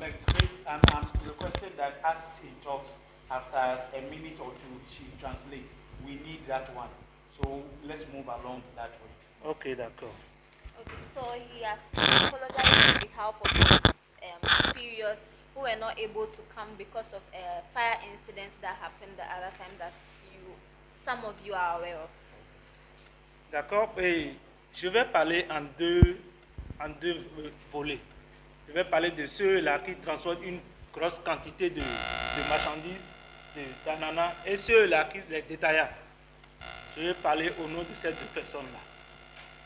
I'm requesting that as she talks, after a minute or two, she translates. We need that one. So let's move along that way. Ok, d'accord. Okay, so he has apologized on behalf of his superiors who were not able to come because of a fire incident that happened the other time that some of you are aware of. D'accord. Et je vais parler en deux volets. Je vais parler de ceux-là qui transportent une grosse quantité de marchandises, d'ananas, et ceux-là qui les détaillants. Je vais parler au nom de ces deux personnes-là.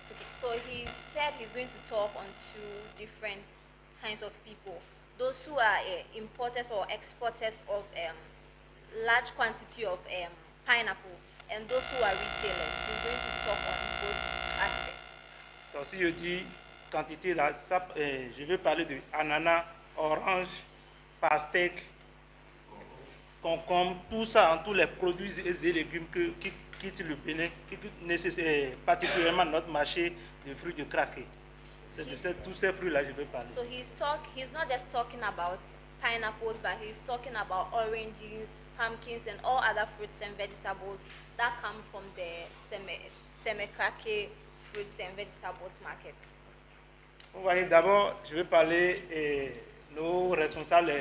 Okay, so he said he's going to talk on two different kinds of people. Those who are importers or exporters of large quantity of pineapple, and those who are retailers. He's going to talk on both aspects. Donc si je dis quantité là, je vais parler de ananas, orange, pastèque, concombre, tout ça, tous les produits et légumes qui quittent le Bénin, qui nécessitent particulièrement notre marché de fruits de craquer. C'est de tous ces fruits-là que je vais parler. So he's not just talking about pineapples, but he's talking about oranges, pumpkins, and all other fruits and vegetables that come from the semi-craqué fruits and vegetables market. Vous voyez, d'abord, je vais parler nos responsables,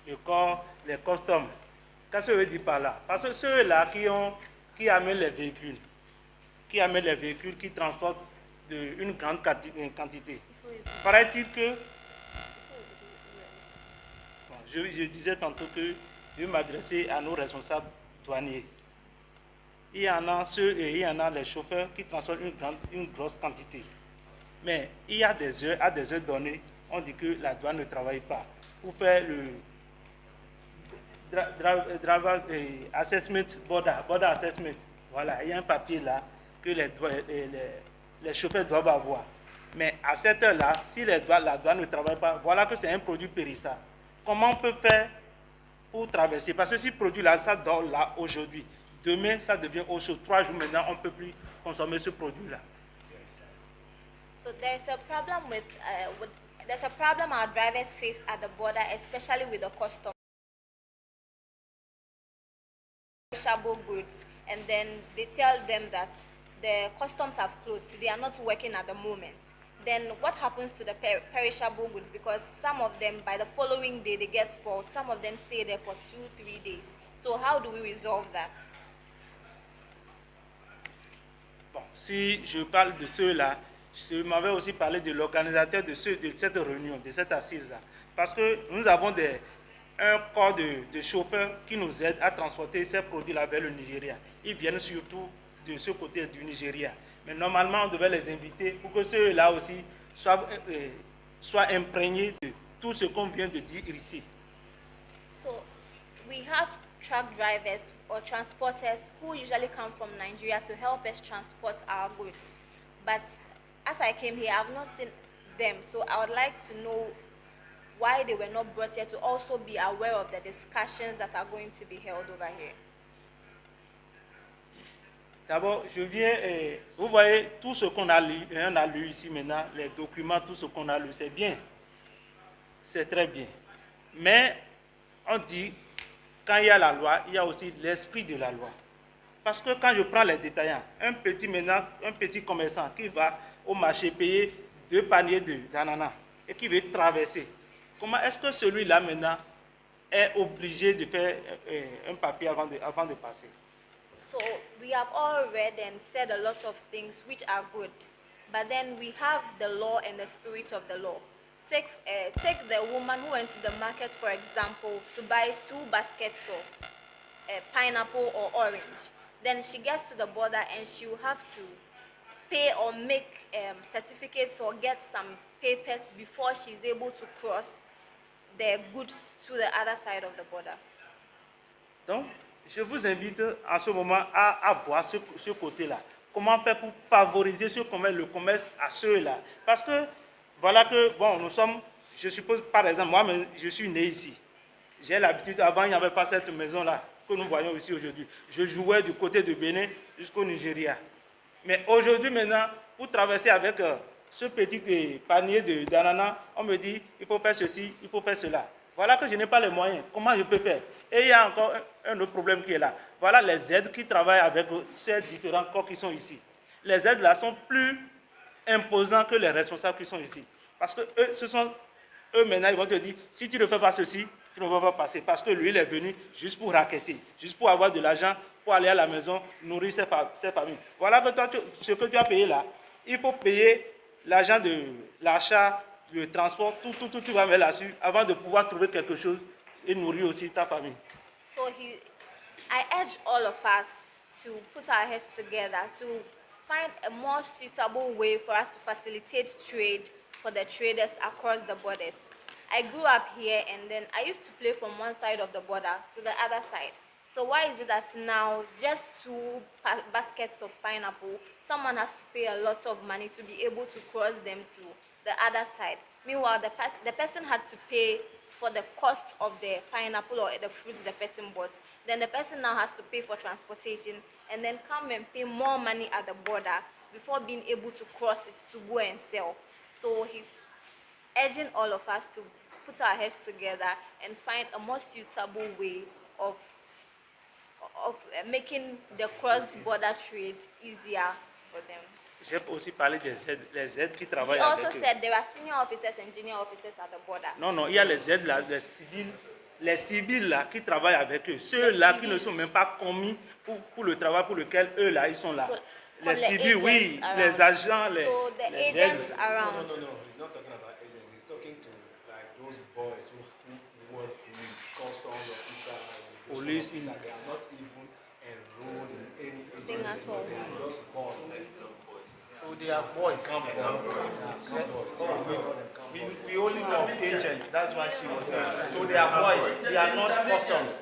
le corps, les customs. Qu'est-ce que je veux dire par là? Parce que ceux-là qui amènent les véhicules, qui transportent une grande quantité. Paraît-il que, bon, je disais tantôt que je vais m'adresser à nos responsables douaniers. Il y en a ceux et il y en a les chauffeurs qui transportent une grosse quantité. Mais il y a des heures, à des heures données, on dit que la douane ne travaille pas. Pour faire le assessment, border assessment, voilà, il y a un papier là que les chauffeurs doivent avoir. Mais à cette heure-là, si la douane ne travaille pas, voilà que c'est un produit périssable. Comment on peut faire pour traverser? Parce que si le produit là, ça dort là aujourd'hui, demain ça devient autre chose. 3 jours maintenant, on ne peut plus consommer ce produit-là. So there's a problem there's a problem our drivers face at the border, especially with the customs. Perishable goods, and then they tell them that the customs have closed, they are not working at the moment. Then what happens to the perishable goods? Because some of them, by the following day, they get spoiled. Some of them stay there for 2-3 days. So how do we resolve that? Bon, si je parle de ceux-là, je m'avais aussi parlé de l'organisateur de cette réunion, de cette assise-là. Parce que nous avons un corps de chauffeurs qui nous aident à transporter ces produits-là vers le Nigeria. Ils viennent surtout de ce côté du Nigeria. Mais normalement, on devait les inviter pour que ceux-là aussi soient imprégnés de tout ce qu'on vient de dire ici. So we have truck drivers or transporters who usually come from Nigeria to help us transport our goods. But as I came here, I've not seen them. So I would like to know why they were not brought here to also be aware of the discussions that are going to be held over here. D'abord, je viens, vous voyez, tout ce qu'on a lu ici maintenant, les documents, tout ce qu'on a lu, c'est bien. C'est très bien. Mais on dit, quand il y a la loi, il y a aussi l'esprit de la loi. Parce que quand je prends les détaillants, un petit commerçant qui va au marché payer 2 paniers d'ananas et qui veut traverser, comment est-ce que celui-là maintenant est obligé de faire un papier avant de passer? So we have all read and said a lot of things which are good, but then we have the law and the spirit of the law. Take the woman who went to the market, for example, to buy 2 baskets of pineapple or orange. Then she gets to the border and she will have to pay or make certificates or get some papers before she's able to cross the goods to the other side of the border. Donc, je vous invite en ce moment à voir ce côté-là. Comment faire pour favoriser le commerce à ceux-là? Parce que, voilà que, bon, je suppose, par exemple, moi, je suis né ici. J'ai l'habitude, avant, il n'y avait pas cette maison-là que nous voyons ici aujourd'hui. Je jouais du côté de Bénin jusqu'au Nigeria. Mais aujourd'hui, maintenant, pour traverser avec ce petit panier d'ananas, on me dit, il faut faire ceci, il faut faire cela. Voilà que je n'ai pas les moyens. Comment je peux faire? Et il y a encore un autre problème qui est là. Voilà les aides qui travaillent avec ces différents corps qui sont ici. Les aides là sont plus imposants que les responsables qui sont ici. Parce que eux, eux maintenant, ils vont te dire, si tu ne fais pas ceci, tu ne vas pas passer. Parce que lui, il est venu juste pour raqueter, juste pour avoir de l'argent, pour aller à la maison, nourrir ses familles. Voilà que toi, ce que tu as payé là, il faut payer l'argent de l'achat, le transport, tout, tu vas mettre là-dessus avant de pouvoir trouver quelque chose et nourrir aussi ta famille. So I urge all of us to put our heads together to find a more suitable way for us to facilitate trade for the traders across the borders. I grew up here and then I used to play from one side of the border to the other side. So why is it that now just 2 baskets of pineapple, someone has to pay a lot of money to be able to cross them to the other side? Meanwhile, the person had to pay for the cost of the pineapple or the fruits the person bought. Then the person now has to pay for transportation and then come and pay more money at the border before being able to cross it to go and sell. So he's urging all of us to put our heads together and find a more suitable way of making the cross-border trade easier for them. J'ai aussi parlé des aides, les aides qui He travaillent also avec eux. said there are senior officers and junior officers at the border. Non, il y a les aides là, les civils là qui travaillent avec eux. Ceux-là qui ne sont même pas commis pour le travail pour lequel eux là, ils sont là. So, Les the civils, oui, agents les around. agents, So the les agents aides. around. No. He's not talking about agents. He's talking to like those boys who work with customs officer, Police officer. They are not even enrolled in any Thing agency. at all. They are just boys. So they are boys. We only know of agents. That's why she was there. So they are boys. They are not customs.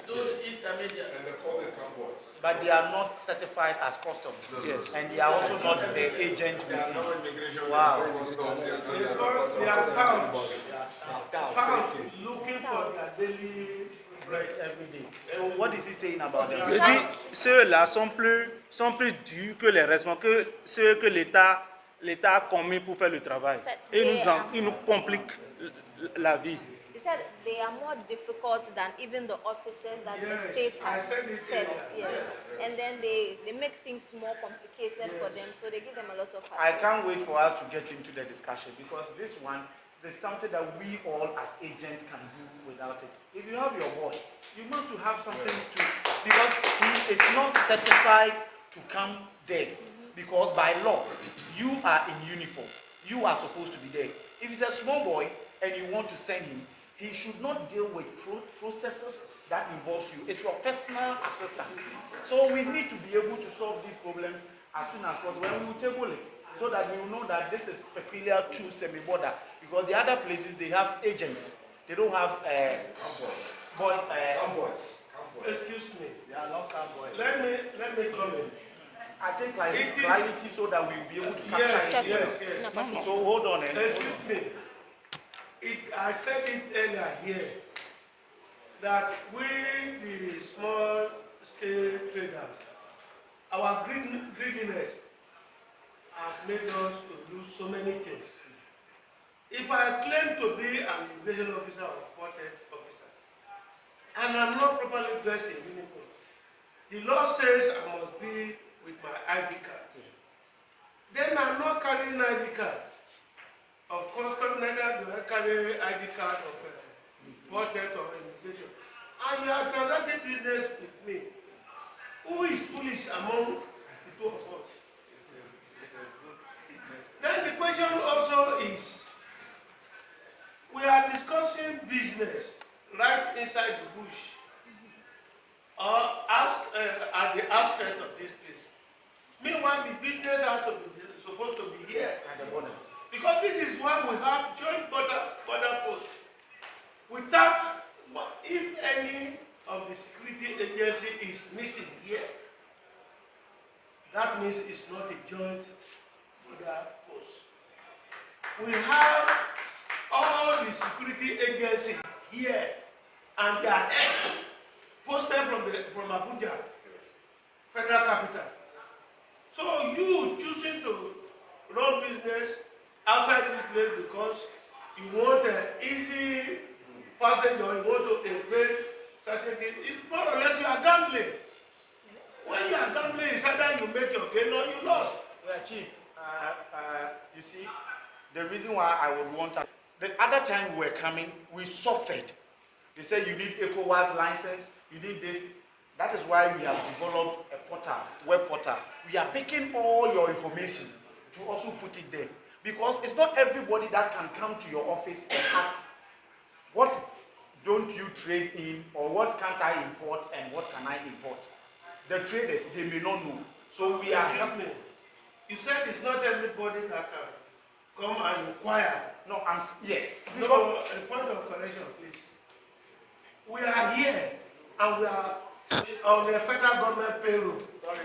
But they are not certified as customs. Yes. And they are also not the agent we see. Wow. They are cows. Cows looking for their daily bread every day. So what is he saying about them? Je dis, ceux-là sont plus durs que les responsables, que ceux que l'État a commis pour faire le travail. Et ils nous compliquent la vie. He said they are more difficult than even the officers that the state has set. Yes. And then they make things more complicated for them, so they give them a lot of I hassle. can't wait for us to get into the discussion because this one, there's something that we all as agents can do without it. If you have your boy, you must to have something to, because he is not certified to come there. Because by law, you are in uniform. You are supposed to be there. If it's a small boy and you want to send him, he should not deal with processes that involves you. It's your personal assistant. So we need to be able to solve these problems as soon as possible. And we will table it so that we will know that this is peculiar to semi-border. Because the other places, they have agents. They don't have Cowboys. Excuse me. They are not cowboys. Let me come in. I think clarity so that we will be able to capture Yes, it. yes. So hold on. Excuse me. I said it earlier here that we, the small scale traders, our greediness has made us to do so many things. If I claim to be an immigration officer or port officer, and I'm not properly dressed in uniform, the law says I must be with my ID card. Then I'm not carrying ID card. Of course, neither do I carry ID card of port or immigration. And you are transacting business with me. Who is foolish among the two of us? Then the question also is, we are discussing business right inside the bush or at the outskirts of this place. Meanwhile, the business supposed to be here at the border. Because this is why we have joint border posts. Without, if any of the security agency is missing here, that means it's not a joint border post. We have all the security agencies here and their heads posted from Abuja, federal capital. So you choosing to run business outside this place because you want an easy passenger, you want to invade certain things, it's more or less you are gambling. When you are gambling, it's either you make your gain or you lost. Yeah, Chief, you see, the reason why I would want to, the other time we were coming, we suffered. They said you need ECOWAS license, you need this. That is why we have developed a portal, web portal. We are picking all your information to also put it there. Because it's not everybody that can come to your office and ask, what don't you trade in, or what can't I import, and what can I import? The traders, they may not know. So we are helping. You said it's not everybody that can come and inquire. No, yes. No, a point of correction, please. We are here and we are on the federal government payroll. Sorry,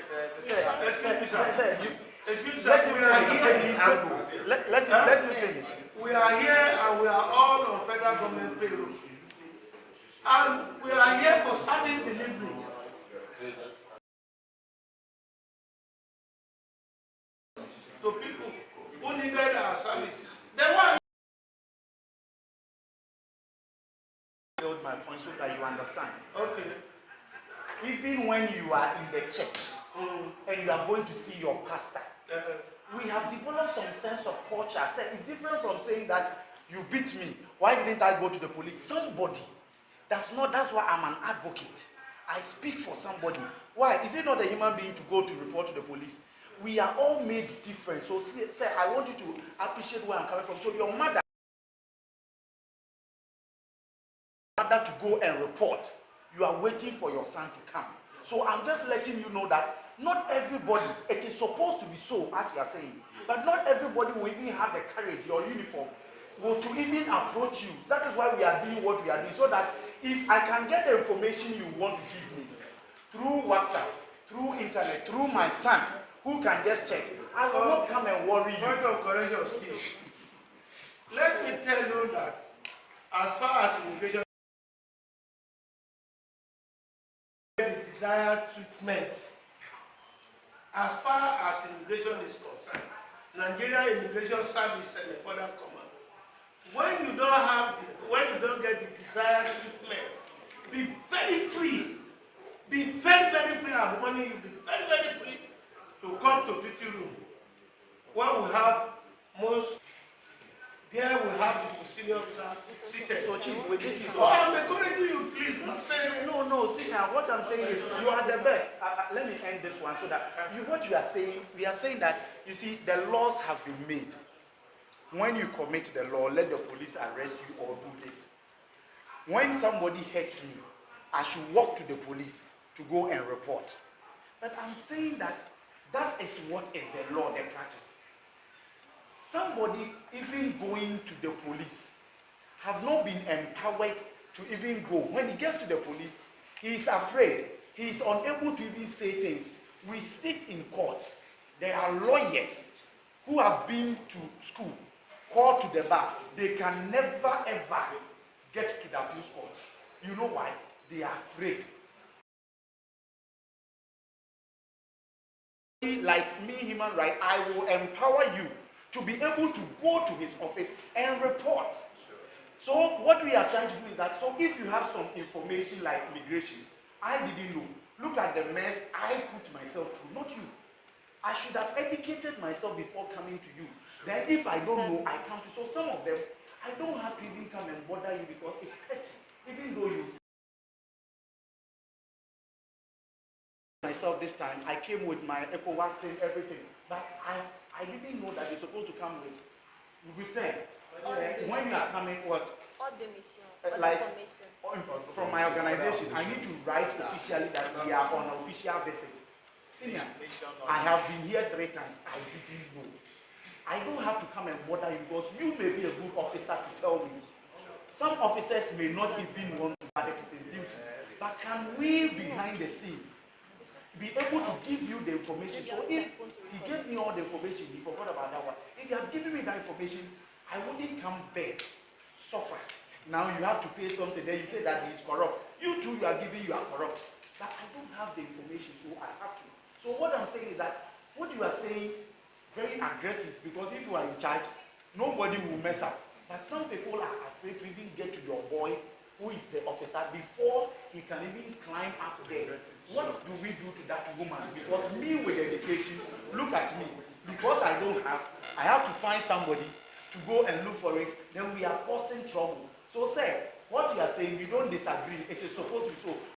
Excuse me, let sir. him We are finish. here. Let him finish. We are here and we are all on federal government payroll. And we are here for service delivery. To people who needed our service. Then why? Build my point so that you understand. Okay. Even when you are in the church and you are going to see your pastor, we have developed some sense of culture. It's different from saying that you beat me. Why didn't I go to the police? Somebody. That's why I'm an advocate. I speak for somebody. Why? Is it not a human being to go to report to the police? We are all made different. So, sir, I want you to appreciate where I'm coming from. So, your mother to go and report, you are waiting for your son to come. So, I'm just letting you know that not everybody, it is supposed to be so, as you are saying, but not everybody will even have the courage, your uniform, to even approach you. That is why we are doing what we are doing, so that if I can get the information you want to give me through WhatsApp, through internet, through my son, who can just check, I will not come and worry you. Point of correction, please. Let me tell you that as far as immigration, the desired treatment, as far as immigration is concerned, Nigerian Immigration Service and the Border Command, when you don't get the desired treatment, be very free. Be very, very free. I'm warning you, be very, very free to come to duty room. Where we have there we have the senior officer seated. So, Chief, with this is I'm encouraging you, please, not saying No, see now, what I'm saying is you are the best. Let me end this one so that what you are saying, we are saying that, you see, the laws have been made. When you commit the law, let the police arrest you or do this. When somebody hurts me, I should walk to the police to go and report. But I'm saying that is what is the law, the practice. Somebody even going to the police have not been empowered to even go. When he gets to the police, he is afraid. He is unable to even say things. We sit in court. There are lawyers who have been to school, called to the bar. They can never ever get to the appeals court. You know why? They are afraid. Like me, human right, I will empower you to be able to go to his office and report. So what we are trying to do is that, so if you have some information like immigration, I didn't know. Look at the mess I put myself through, not you. I should have educated myself before coming to you. Then if I don't know, I come to. So some of them, I don't have to even come and bother you because it's petty. Even though you myself this time, I came with my ECOWAS thing, everything. But I didn't know that you're supposed to come with. You understand? When you are coming, what? Like, from my organization, I need to write officially that we are on an official visit. Senior, I have been here 3 times. I didn't know. I don't have to come and bother you because you may be a good officer to tell me. Some officers may not even want to, but it is his duty. But can we, behind the scene, be able to give you the information? So if he gave me all the information, he forgot about that one. If you have given me that information, I wouldn't come back, suffer. Now you have to pay something, then you say that he is corrupt. You too, you are giving, you are corrupt. But I don't have the information, so I have to. So what I'm saying is that, what you are saying, very aggressive, because if you are in charge, nobody will mess up. But some people are afraid to even get to your boy who is the officer, before he can even climb up there, what do we do to that woman? Because me with education, look at me, because I don't have, I have to find somebody to go and look for it, then we are causing trouble. So say, what you are saying, we don't disagree, it is supposed to be so.